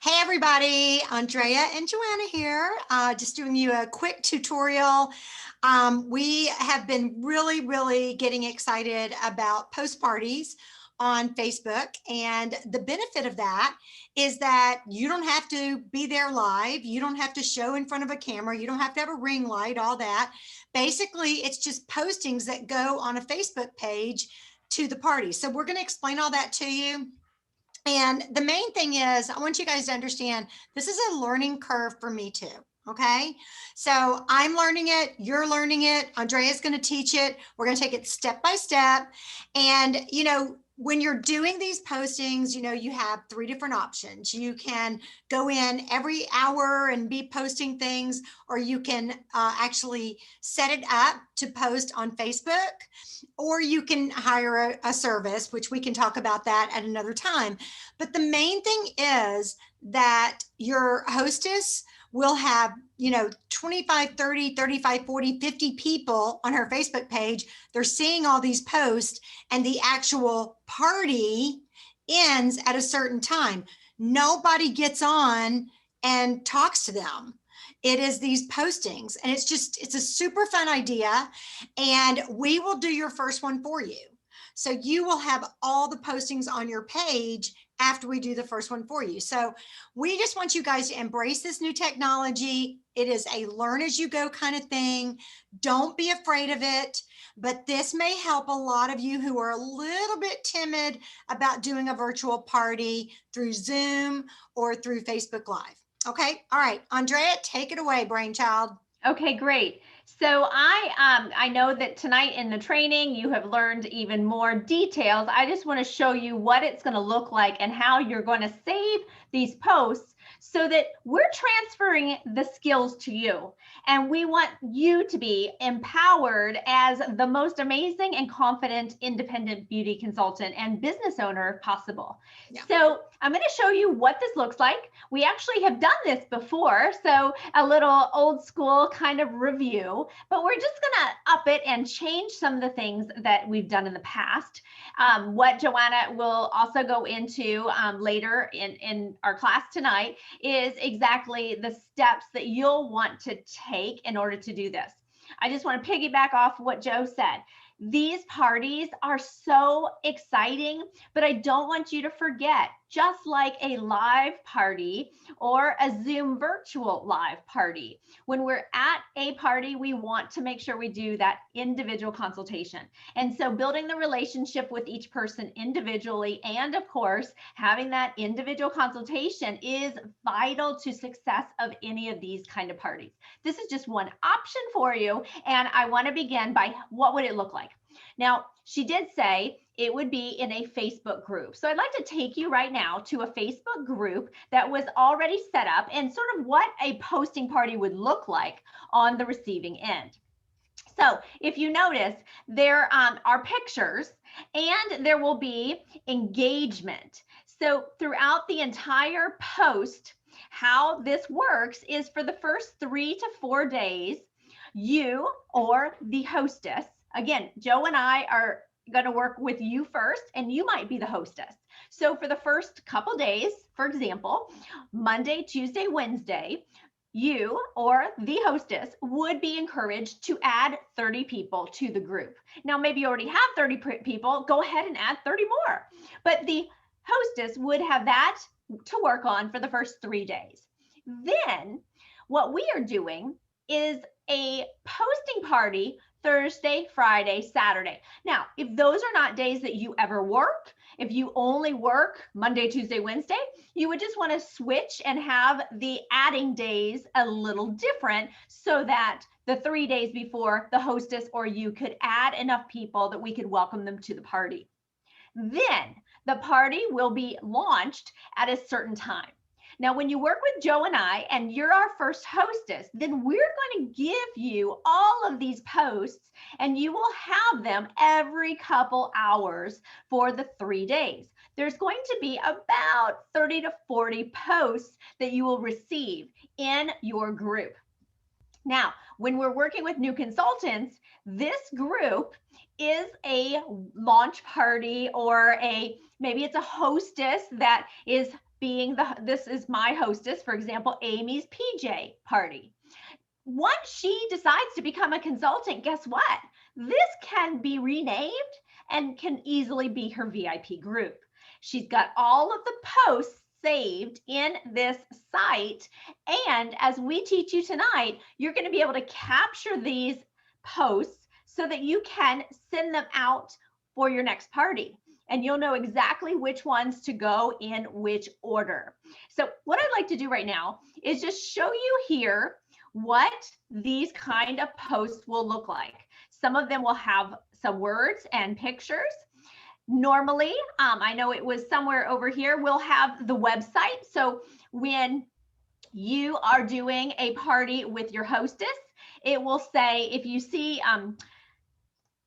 Hey everybody, Andrea and Joanna here, just doing you a quick tutorial. We have been really getting excited about post parties on Facebook, and the benefit of that is that you don't have to be there live. You don't have to show in front of a camera. You don't have to have a ring light, all that. Basically, it's just postings that go on a Facebook page to the party. So we're going to explain all that to you. And the main thing is, I want you guys to understand this is a learning curve for me too. Okay. So I'm learning it. You're learning it. Andrea's going to teach it. We're going to take it step by step. And, when you're doing these postings, you have three different options. You can go in every hour and be posting things, or you can actually set it up to post on Facebook, or you can hire a service, which we can talk about that at another time. But the main thing is that your hostess will have 25, 30, 35, 40, 50 people on her Facebook page. They're seeing all these posts, and the actual party ends at a certain time. Nobody gets on and talks to them. It is these postings, and it's a super fun idea, and we will do your first one for you. So you will have all the postings on your page after we do the first one for you. So we just want you guys to embrace this new technology. It is a learn as you go kind of thing. Don't be afraid of it, but this may help a lot of you who are a little bit timid about doing a virtual party through Zoom or through Facebook Live. Okay. All right. Andrea, take it away, brainchild. Okay, great. So I know that tonight in the training you have learned even more details. I just want to show you what it's going to look like and how you're going to save these posts so that we're transferring the skills to you. And we want you to be empowered as the most amazing and confident independent beauty consultant and business owner if possible. Yeah. So I'm going to show you what this looks like. We actually have done this before, so a little old school kind of review, but we're just going to up it and change some of the things that we've done in the past. What Joanna will also go into later in our class tonight is exactly the steps that you'll want to take in order to do this. I just want to piggyback off what Joe said. These parties are so exciting, but I don't want you to forget, just like a live party or a Zoom virtual live party, when we're at a party, we want to make sure we do that individual consultation. And so building the relationship with each person individually, and of course, having that individual consultation is vital to success of any of these kind of parties. This is just one option for you. And I want to begin by what would it look like? Now, she did say it would be in a Facebook group. So I'd like to take you right now to a Facebook group that was already set up and sort of what a posting party would look like on the receiving end. So if you notice, there are pictures and there will be engagement. So throughout the entire post, how this works is for the first 3 to 4 days, you or the hostess, again, Joe and I are going to work with you first, and you might be the hostess. So for the first couple days, for example, Monday, Tuesday, Wednesday, you or the hostess would be encouraged to add 30 people to the group. Now, maybe you already have 30 people, go ahead and add 30 more. But the hostess would have that to work on for the first 3 days. Then what we are doing is a posting party Thursday, Friday, Saturday. Now, if those are not days that you ever work, if you only work Monday, Tuesday, Wednesday, you would just want to switch and have the adding days a little different so that the 3 days before, the hostess or you could add enough people that we could welcome them to the party. Then the party will be launched at a certain time. Now, when you work with Joe and I, and you're our first hostess, then we're going to give you all of these posts, and you will have them every couple hours for the 3 days. There's going to be about 30 to 40 posts that you will receive in your group. Now, when we're working with new consultants, this group is a launch party, or maybe it's a hostess that is being this is my hostess, for example, Amy's PJ party. Once she decides to become a consultant, guess what? This can be renamed and can easily be her VIP group. She's got all of the posts saved in this site. And as we teach you tonight, you're going to be able to capture these posts so that you can send them out for your next party. And you'll know exactly which ones to go in which order. So what I'd like to do right now is just show you here what these kind of posts will look like. Some of them will have some words and pictures. Normally, I know it was somewhere over here, we'll have the website. So when you are doing a party with your hostess, it will say, if you see,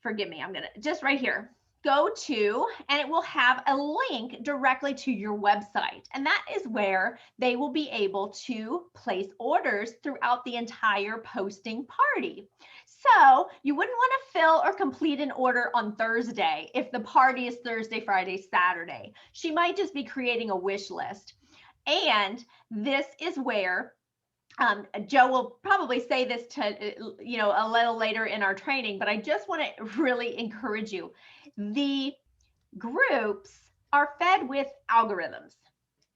forgive me, I'm gonna, just right here, go to, and it will have a link directly to your website. And that is where they will be able to place orders throughout the entire posting party. So you wouldn't want to fill or complete an order on Thursday if the party is Thursday, Friday, Saturday. She might just be creating a wish list. And this is where Joe will probably say this to, you know, a little later in our training, but I just want to really encourage you. The groups are fed with algorithms,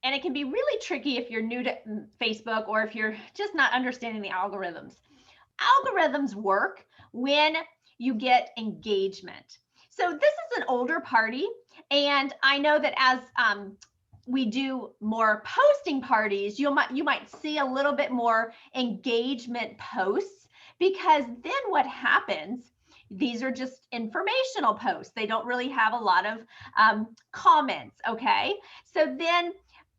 and it can be really tricky if you're new to Facebook or if you're just not understanding the algorithms. Algorithms work when you get engagement. So this is an older party, and I know that as we do more posting parties, you might see a little bit more engagement posts, because then what happens, these are just informational posts. They don't really have a lot of comments, okay? So then,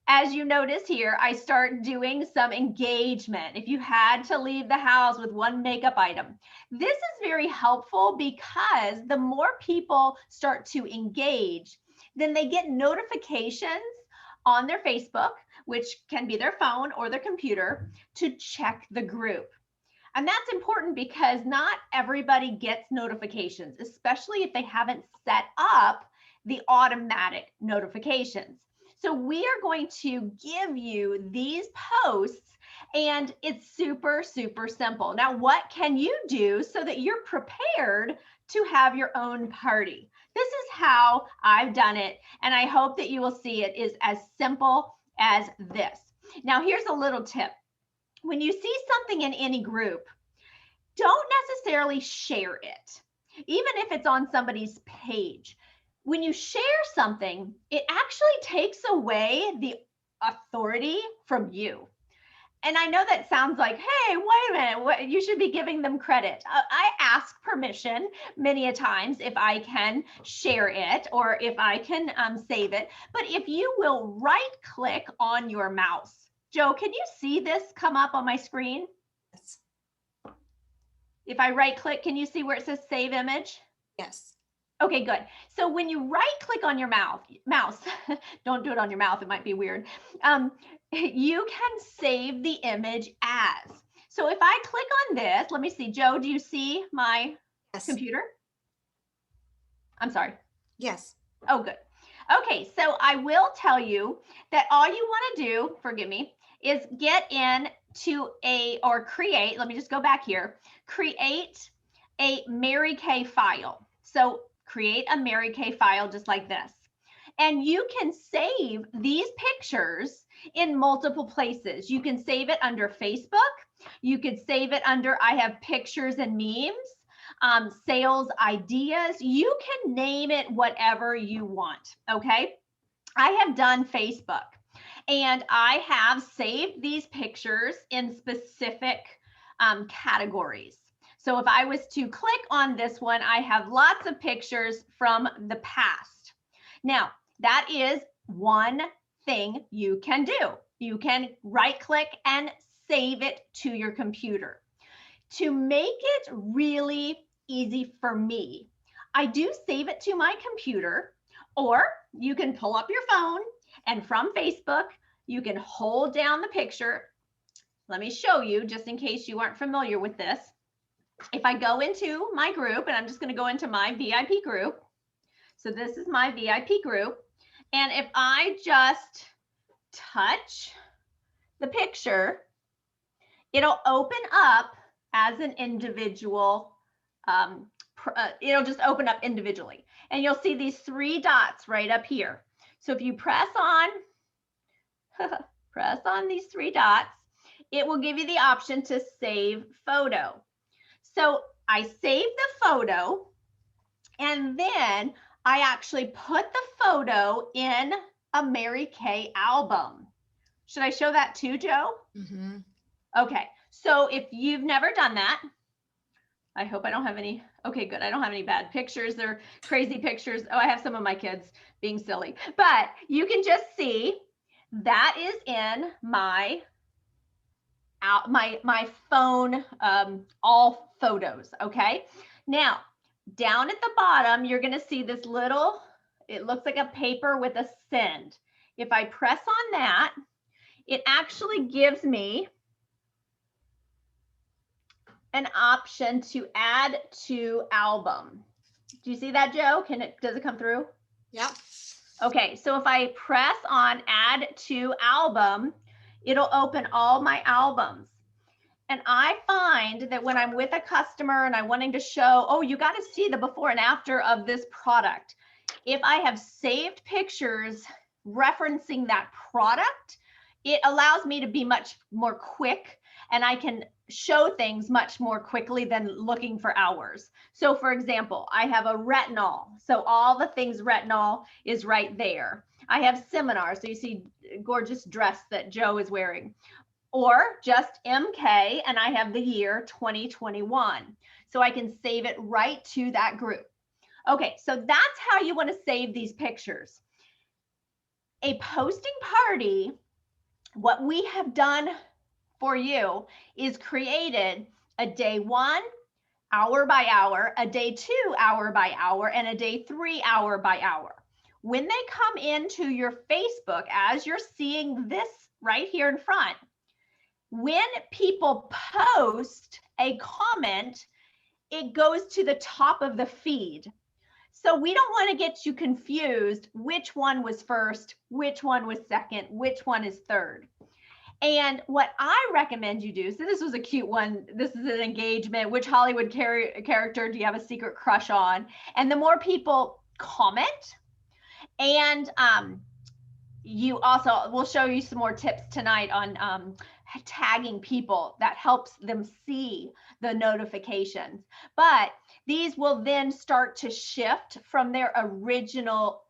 as you notice here, I start doing some engagement. If you had to leave the house with one makeup item, this is very helpful, because the more people start to engage, then they get notifications on their Facebook, which can be their phone or their computer, to check the group. And that's important because not everybody gets notifications, especially if they haven't set up the automatic notifications. So we are going to give you these posts, and it's super, super simple. Now, what can you do so that you're prepared to have your own party? This is how I've done it, and I hope that you will see it is as simple as this. Now, here's a little tip. When you see something in any group, don't necessarily share it, even if it's on somebody's page. When you share something, it actually takes away the authority from you. And I know that sounds like, hey, wait a minute, you should be giving them credit. I ask permission many a times if I can share it or if I can save it. But if you will right click on your mouse, Joe, can you see this come up on my screen? Yes. If I right click, can you see where it says save image? Yes. Okay, good. So when you right click on your mouse, don't do it on your mouth, it might be weird. You can save the image as. So if I click on this, let me see, Joe, do you see my computer? I'm sorry. Yes. Oh, good. Okay, so I will tell you that all you want to do, forgive me, is get into or create, let me just go back here, create a Mary Kay file. So create a Mary Kay file just like this. And you can save these pictures in multiple places. You can save it under Facebook. You could save it under, I have pictures and memes, sales ideas. You can name it whatever you want, okay? I have done Facebook, and I have saved these pictures in specific categories. So if I was to click on this one, I have lots of pictures from the past. Now, that is one thing you can do. You can right click and save it to your computer. To make it really easy for me, I do save it to my computer, or you can pull up your phone, and from Facebook, you can hold down the picture. Let me show you just in case you aren't familiar with this. If I go into my group, and I'm just going to go into my VIP group. So this is my VIP group. And if I just touch the picture, it'll open up as an individual. It'll just open up individually. And you'll see these 3 dots right up here. So if you press on, press on these 3 dots, it will give you the option to save photo. So I saved the photo, and then I actually put the photo in a Mary Kay album. Should I show that too, Joe? Mm-hmm. Okay, so if you've never done that, I hope I don't have any. Okay, good. I don't have any bad pictures. They're crazy pictures. Oh, I have some of my kids being silly, but you can just see that is in my phone, all photos. Okay. Now, down at the bottom, you're going to see this little, it looks like a paper with a send. If I press on that, it actually gives me an option to add to album. Do you see that, Joe? Does it come through? Yep. Okay, so if I press on add to album, it'll open all my albums. And I find that when I'm with a customer and I'm wanting to show, oh, you got to see the before and after of this product. If I have saved pictures referencing that product, it allows me to be much more quick, and I can show things much more quickly than looking for hours. So for example, I have a retinol. So all the things retinol is right there. I have seminars. So you see gorgeous dress that Joe is wearing, or just MK, and I have the year 2021. So I can save it right to that group. Okay, so that's how you want to save these pictures. A posting party, what we have done for you is created a day 1, hour by hour, a day 2, hour by hour, and a day 3, hour by hour. When they come into your Facebook, as you're seeing this right here in front, when people post a comment, it goes to the top of the feed. So we don't want to get you confused which one was first, which one was second, which one is third. And what I recommend you do, so this was a cute one. This is an engagement. Which Hollywood character do you have a secret crush on? And the more people comment, and you also, we'll show you some more tips tonight on tagging people that helps them see the notifications. But these will then start to shift from their original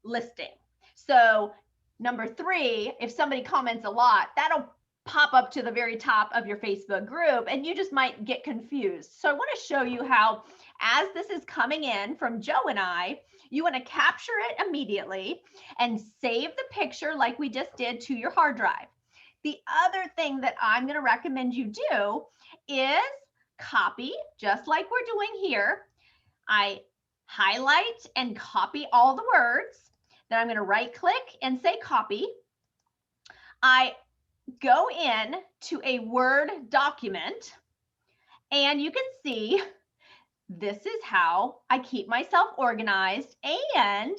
listing. So number 3, if somebody comments a lot, that'll pop up to the very top of your Facebook group, and you just might get confused. So I want to show you how, as this is coming in from Joe and I, you want to capture it immediately and save the picture like we just did to your hard drive. The other thing that I'm going to recommend you do is copy, just like we're doing here. I highlight and copy all the words. Then I'm going to right click and say copy. I go in to a Word document, and you can see this is how I keep myself organized, and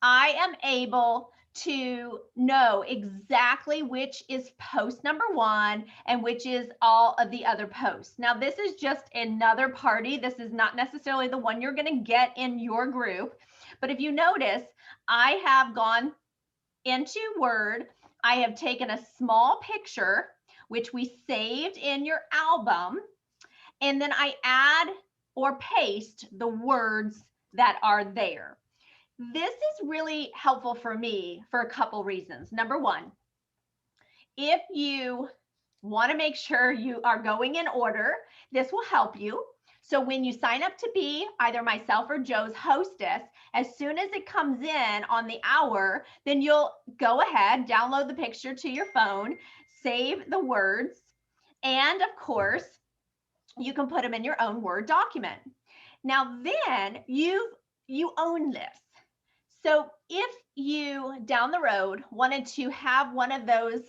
I am able to know exactly which is post number 1 and which is all of the other posts. Now, this is just another party. This is not necessarily the one you're going to get in your group. But if you notice, I have gone into Word. I have taken a small picture, which we saved in your album, and then I add or paste the words that are there. This is really helpful for me for a couple reasons. Number 1, if you want to make sure you are going in order, this will help you. So when you sign up to be either myself or Joe's hostess, as soon as it comes in on the hour, then you'll go ahead, download the picture to your phone, save the words, and of course, you can put them in your own Word document. Now then, you own this. So if you down the road wanted to have one of those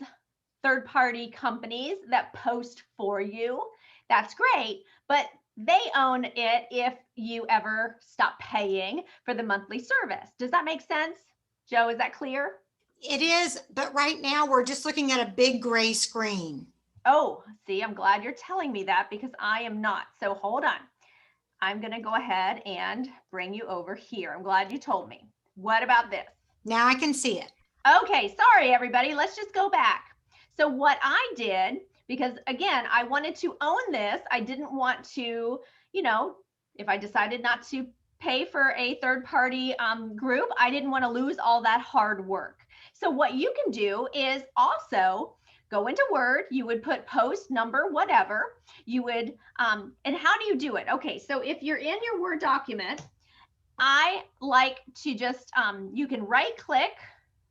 third-party companies that post for you, that's great, but they own it if you ever stop paying for the monthly service. Does that make sense? Joe, is that clear? It is, but right now we're just looking at a big gray screen. Oh, see, I'm glad you're telling me that because I am not. So hold on. I'm going to go ahead and bring you over here. I'm glad you told me. What about this? Now I can see it. Okay, sorry, everybody. Let's just go back. So what I did, because again, I wanted to own this. I didn't want to, you know, if I decided not to pay for a third-party group, I didn't want to lose all that hard work. So what you can do is also go into Word, you would put post number, whatever, you would, and how do you do it? Okay, so if you're in your Word document, I like to just, you can right click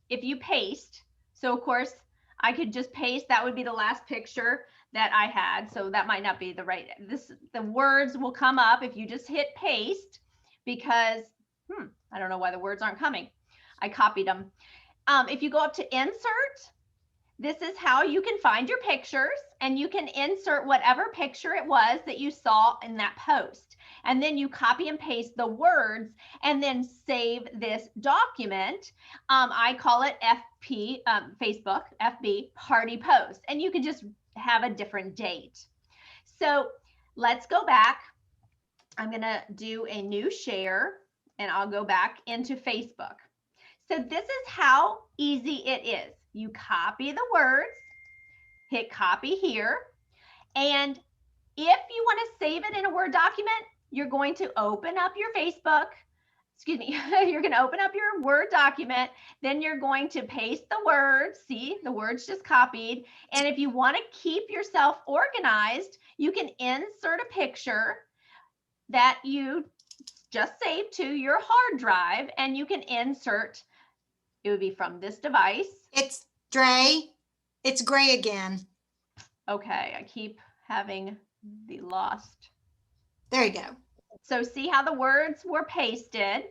if you paste. So of course I could just paste, that would be the last picture that I had. So that might not be the right, the words will come up if you just hit paste because, I don't know why the words aren't coming. I copied them. If you go up to insert, this is how you can find your pictures and you can insert whatever picture it was that you saw in that post. And then you copy and paste the words and then save this document. I call it FP, Facebook, FB party post. And you can just have a different date. So let's go back. I'm gonna do a new share and I'll go back into Facebook. So this is how easy it is. You copy the words, hit copy here. And if you want to save it in a Word document, you're going to open up your Facebook, excuse me, you're going to open up your Word document, then you're going to paste the words, see the words just copied. And if you want to keep yourself organized, you can insert a picture that you just saved to your hard drive and you can insert, it would be from this device. It's Dre. It's gray again. Okay, I keep having the lost. There you go. So see how the words were pasted.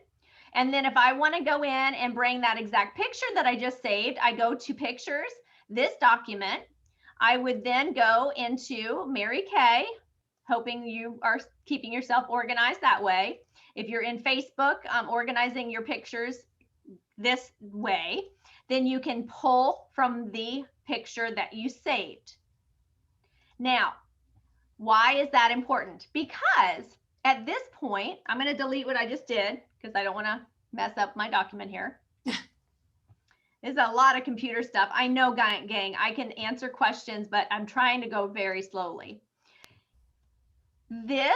And then if I want to go in and bring that exact picture that I just saved, I go to pictures, this document. I would then go into Mary Kay, hoping you are keeping yourself organized that way. If you're in Facebook, organizing your pictures this way, then you can pull from the picture that you saved. Now, why is that important? Because at this point, I'm going to delete what I just did because I don't want to mess up my document here. There's a lot of computer stuff. I know, gang, I can answer questions, but I'm trying to go very slowly. This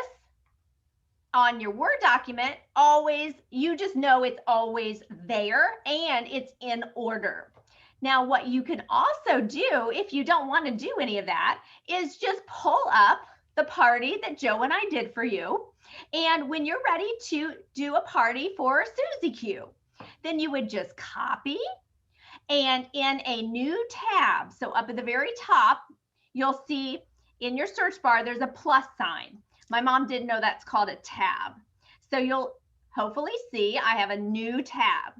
on your Word document, always, you just know it's always there and it's in order. Now, what you can also do, if you don't want to do any of that, is just pull up the party that Joe and I did for you. And when you're ready to do a party for Susie Q, then you would just copy and in a new tab. So up at the very top, you'll see in your search bar, there's a plus sign. My mom didn't know that's called a tab. So you'll hopefully see I have a new tab.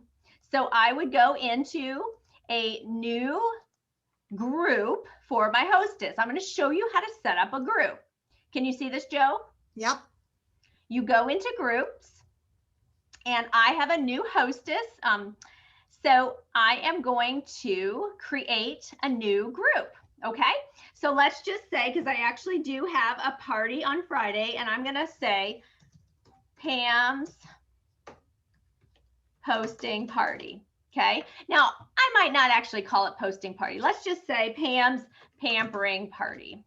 So I would go into a new group for my hostess. I'm going to show you how to set up a group. Can you see this, Joe? Yep. You go into groups and I have a new hostess. So I am going to create a new group. Okay, so let's just say, because I actually do have a party on Friday, and I'm going to say Pam's posting party. Okay, now I might not actually call it posting party. Let's just say Pam's pampering party.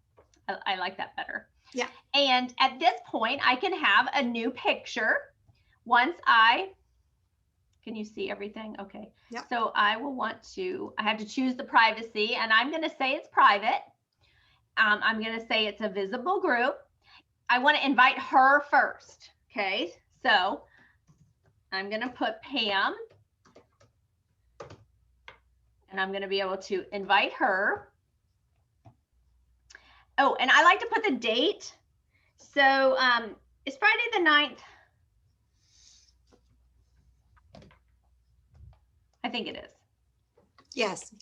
I like that better. Yeah. And at this point, I can have a new picture. Once can you see everything? Okay. Yep. So I will want to, I have to choose the privacy and I'm going to say it's private. I'm going to say it's a visible group. I want to invite her first. Okay. So I'm going to put Pam and I'm going to be able to invite her. Oh, and I like to put the date. So it's Friday the 9th. I think it is. Yes.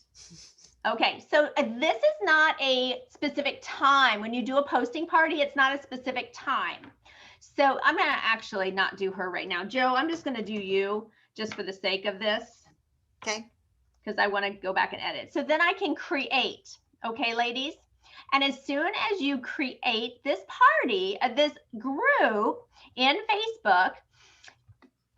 Okay, so this is not a specific time. When you do a posting party, it's not a specific time. So I'm going to actually not do her right now. Joe, I'm just going to do you just for the sake of this. Okay. because I want to go back and edit. So then I can create. Okay, ladies. And as soon as you create this party, this group in Facebook,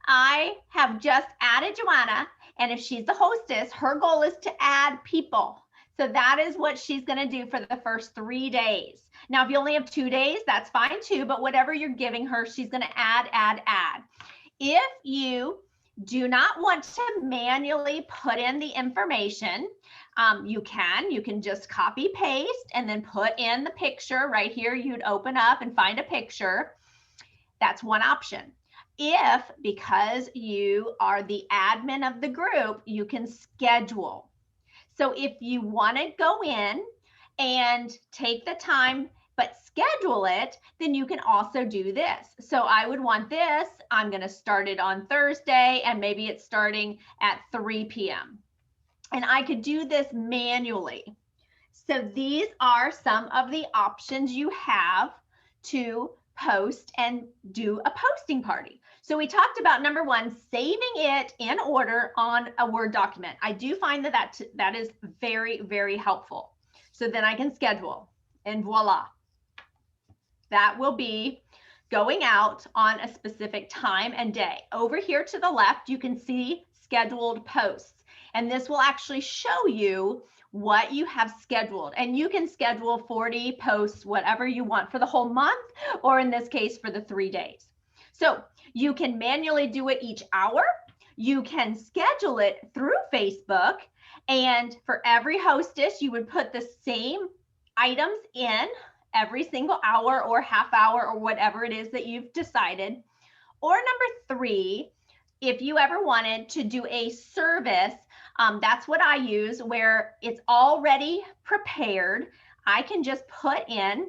I have just added Joanna. And if she's the hostess, her goal is to add people. So that is what she's going to do for the first 3 days. Now, if you only have 2 days, that's fine too. But whatever you're giving her, she's going to add. If you do not want to manually put in the information, you can just copy paste and then put in the picture right here. You'd open up and find a picture. That's one option. If, because you are the admin of the group, you can schedule. So if you want to go in and take the time, but schedule it, then you can also do this. So I would want this. I'm going to start it on Thursday, and maybe it's starting at 3 p.m. And I could do this manually. So these are some of the options you have to post and do a posting party. So we talked about number one, saving it in order on a Word document. I do find that is very, very helpful. So then I can schedule, and voila. That will be going out on a specific time and day. Over here to the left, you can see scheduled posts. And this will actually show you what you have scheduled. And you can schedule 40 posts, whatever you want for the whole month, or in this case, for the 3 days. So you can manually do it each hour. You can schedule it through Facebook. And for every hostess, you would put the same items in every single hour or half hour or whatever it is that you've decided. Or number three, if you ever wanted to do a service, that's what I use, where it's already prepared. I can just put in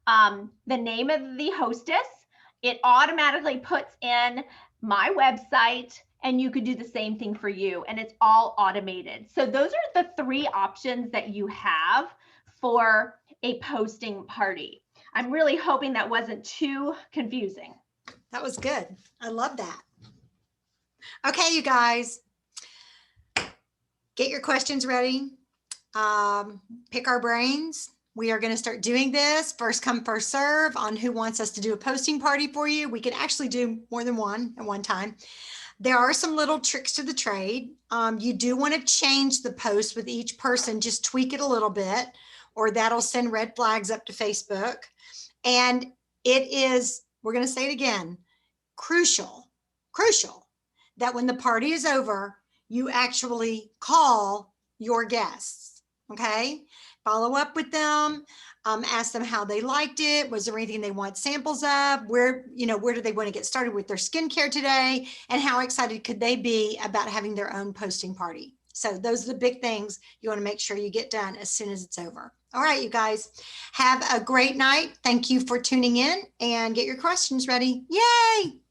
the name of the hostess. It automatically puts in my website, and you could do the same thing for you, and it's all automated. So those are the 3 options that you have for a posting party. I'm really hoping that wasn't too confusing. That was good. I love that. Okay, you guys, get your questions ready. Pick our brains. We are going to start doing this first come, first serve on who wants us to do a posting party for you. We can actually do more than one at one time. There are some little tricks to the trade. You do want to change the post with each person, just tweak it a little bit, or that'll send red flags up to Facebook. And it is, we're going to say it again, crucial that when the party is over, you actually call your guests, okay? Follow up with them, ask them how they liked it. Was there anything they want samples of? Where do they want to get started with their skincare today? And how excited could they be about having their own posting party? So those are the big things you want to make sure you get done as soon as it's over. All right, you guys, have a great night. Thank you for tuning in, and get your questions ready. Yay!